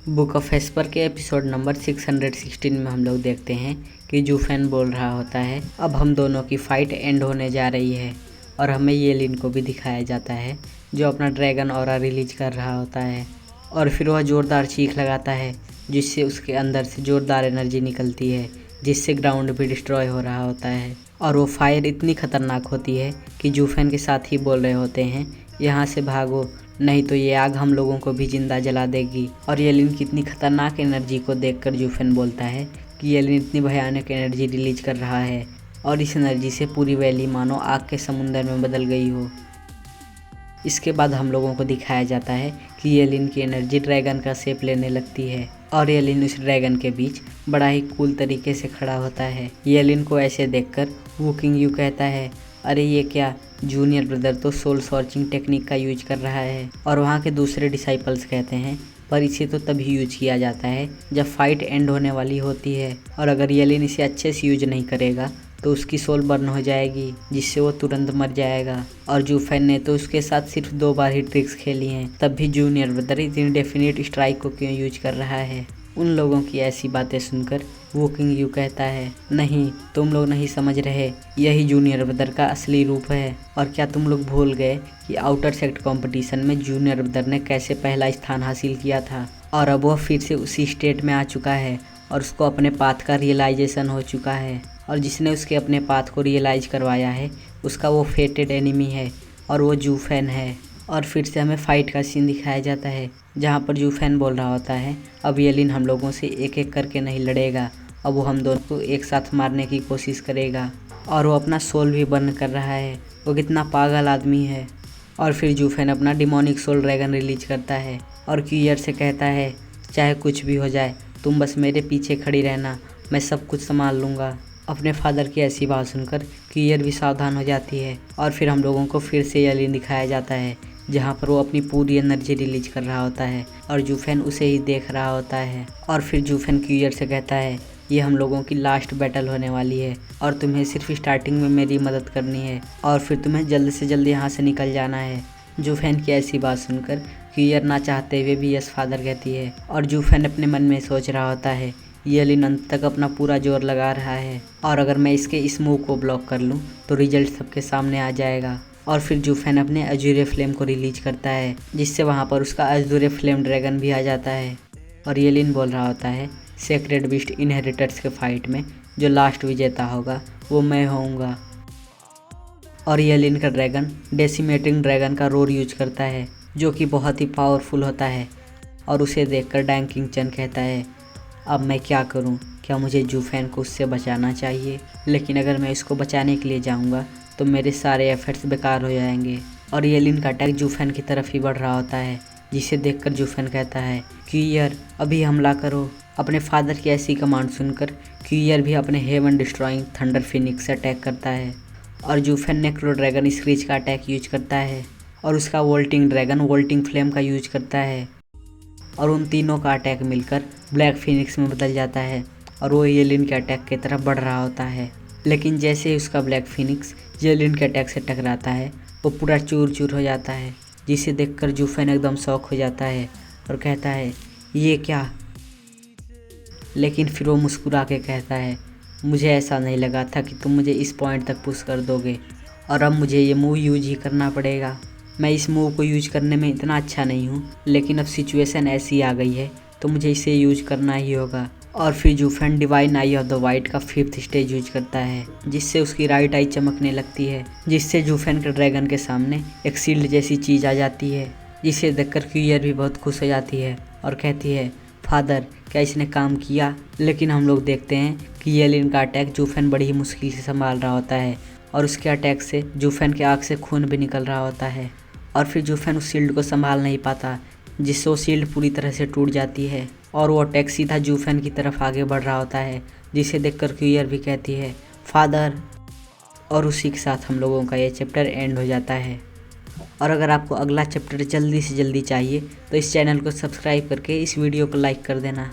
Book of Esper के episode number 616 में हम लोग देखते हैं कि जूफेन बोल रहा होता है अब हम दोनों की फाइट एंड होने जा रही है। और हमें येलिन को भी दिखाया जाता है जो अपना ड्रैगन ऑरा रिलीज कर रहा होता है और फिर वह ज़ोरदार चीख लगाता है जिससे उसके अंदर से ज़ोरदार एनर्जी निकलती है जिससे ग्राउंड भी डिस्ट्रॉय हो रहा होता है। और वो फायर इतनी खतरनाक होती है कि जूफेन के साथ ही बोल रहे होते हैं यहाँ से भागो, नहीं तो ये आग हम लोगों को भी जिंदा जला देगी। और येलिन की इतनी खतरनाक एनर्जी को देखकर जूफेन बोलता है कि येलिन इतनी भयानक एनर्जी रिलीज कर रहा है और इस एनर्जी से पूरी वैली मानो आग के समुंदर में बदल गई हो। इसके बाद हम लोगों को दिखाया जाता है कि येलिन की एनर्जी ड्रैगन का शेप लेने लगती है और येलिन उस ड्रैगन के बीच बड़ा ही कूल तरीके से खड़ा होता है। येलिन को ऐसे देखकर वुकिंग यू कहता है, अरे ये क्या, जूनियर ब्रदर तो सोल सॉर्चिंग टेक्निक का यूज कर रहा है। और वहाँ के दूसरे डिसाइपल्स कहते हैं पर इसे तो तभी यूज किया जाता है जब फाइट एंड होने वाली होती है और अगर येलिन इसे अच्छे से यूज नहीं करेगा तो उसकी सोल बर्न हो जाएगी जिससे वो तुरंत मर जाएगा। और जूफेन ने तो उसके साथ सिर्फ 2 बार ही ट्रिक्स खेली हैं, तब भी जूनियर ब्रदर इतनी डेफिनेट स्ट्राइक को क्यों यूज कर रहा है। उन लोगों की ऐसी बातें सुनकर वुकिंग यू कहता है, नहीं तुम लोग नहीं समझ रहे, यही जूनियर ब्रदर का असली रूप है। और क्या तुम लोग भूल गए कि आउटर सेक्ट कंपटीशन में जूनियर ब्रदर ने कैसे पहला स्थान हासिल किया था और अब वह फिर से उसी स्टेट में आ चुका है और उसको अपने पाथ का रियलाइजेशन हो चुका है। और जिसने उसके अपने पाथ को रियलाइज करवाया है उसका वो फेटेड एनिमी है और वो जूफेन है। और फिर से हमें फाइट का सीन दिखाया जाता है जहाँ पर जूफेन बोल रहा होता है अब येलिन हम लोगों से एक एक करके नहीं लड़ेगा, अब वो हम दोनों को एक साथ मारने की कोशिश करेगा और वो अपना सोल भी बर्न कर रहा है। वो कितना पागल आदमी है। और फिर जूफेन अपना डिमोनिक सोल ड्रैगन रिलीज करता है और क्यूयर से कहता है, चाहे कुछ भी हो जाए तुम बस मेरे पीछे खड़ी रहना, मैं सब कुछ संभाल लूँगा। अपने फादर की ऐसी बात सुनकर क्यूयर भी सावधान हो जाती है और फिर हम लोगों को फिर से येलिन दिखाया जाता है जहाँ पर वो अपनी पूरी एनर्जी रिलीज कर रहा होता है और जूफेन उसे ही देख रहा होता है। और फिर जूफेन क्यूयर से कहता है, ये हम लोगों की लास्ट बैटल होने वाली है और तुम्हें सिर्फ स्टार्टिंग में मेरी मदद करनी है और फिर तुम्हें जल्द से जल्द यहाँ से निकल जाना है। जूफेन की ऐसी बात सुनकर क्यूयर ना चाहते हुए भी यस फादर कहती है और जूफेन अपने मन में सोच रहा होता है, येलिन अंत तक अपना पूरा जोर लगा रहा है और अगर मैं इसके इस मूव को ब्लॉक कर लूँ तो रिजल्ट सबके सामने आ जाएगा। और फिर जूफेन अपने अजूरे फ्लेम को रिलीज करता है जिससे वहाँ पर उसका अजूरे फ्लेम ड्रैगन भी आ जाता है। और येलिन बोल रहा होता है, सेक्रेड बीस्ट इनहेरिटर्स के फाइट में जो लास्ट विजेता होगा वो मैं होऊंगा। और येलिन का ड्रैगन डेसिमेटिंग ड्रैगन का रोर यूज करता है जो कि बहुत ही पावरफुल होता है। और उसे देखकर डैंग किंग चन कहता है, अब मैं क्या करूं, क्या मुझे जूफेन को उससे बचाना चाहिए, लेकिन अगर मैं इसको बचाने के लिए जाऊंगा तो मेरे सारे एफर्ट्स बेकार हो जाएंगे। और येलिन का अटैक जूफेन की तरफ ही बढ़ रहा होता है जिसे देखकर जूफेन कहता है, क्यूयर अभी हमला करो। अपने फादर की ऐसी कमांड सुनकर क्यूयर भी अपने हेवन डिस्ट्रॉइंग थंडर फिनिक्स से अटैक करता है और जूफेन नेक्रो ड्रैगन स्क्रीच का अटैक यूज करता है और उसका वोल्टिंग ड्रैगन वोल्टिंग फ्लेम का यूज करता है और उन तीनों का अटैक मिलकर ब्लैक फिनिक्स में बदल जाता है और वो येलिन के अटैक की तरफ बढ़ रहा होता है। लेकिन जैसे ही उसका ब्लैक फिनिक्स येलिन के अटैक से टकराता है वो पूरा चूर चूर हो जाता है जिसे देखकर जूफेन एकदम शॉक हो जाता है और कहता है, ये क्या। लेकिन फिर वो मुस्कुरा के कहता है, मुझे ऐसा नहीं लगा था कि तुम मुझे इस पॉइंट तक पुश कर दोगे और अब मुझे ये मूव यूज ही करना पड़ेगा। मैं इस मूव को यूज करने में इतना अच्छा नहीं हूँ लेकिन अब सिचुएशन ऐसी आ गई है तो मुझे इसे यूज करना ही होगा। और फिर जूफेन divine eye of the white का 5th स्टेज यूज करता है जिससे उसकी राइट आई चमकने लगती है जिससे जूफेन के ड्रैगन के सामने एक शील्ड जैसी चीज़ आ जाती है जिसे देखकर क्यूयर भी बहुत खुश हो जाती है और कहती है, फादर क्या इसने काम किया। लेकिन हम लोग देखते हैं कि येलिन का अटैक जूफेन बड़ी ही मुश्किल से संभाल रहा होता है और उसके अटैक से जूफेन के आँख से खून भी निकल रहा होता है। और फिर जूफेन उस शील्ड को संभाल नहीं पाता जिससे वो शील्ड पूरी तरह से टूट जाती है और वो अटैक सीधा जूफेन की तरफ आगे बढ़ रहा होता है जिसे देखकर क्यूयर भी कहती है, फादर। और उसी के साथ हम लोगों का ये चैप्टर एंड हो जाता है। और अगर आपको अगला चैप्टर जल्दी से जल्दी चाहिए तो इस चैनल को सब्सक्राइब करके इस वीडियो को लाइक कर देना।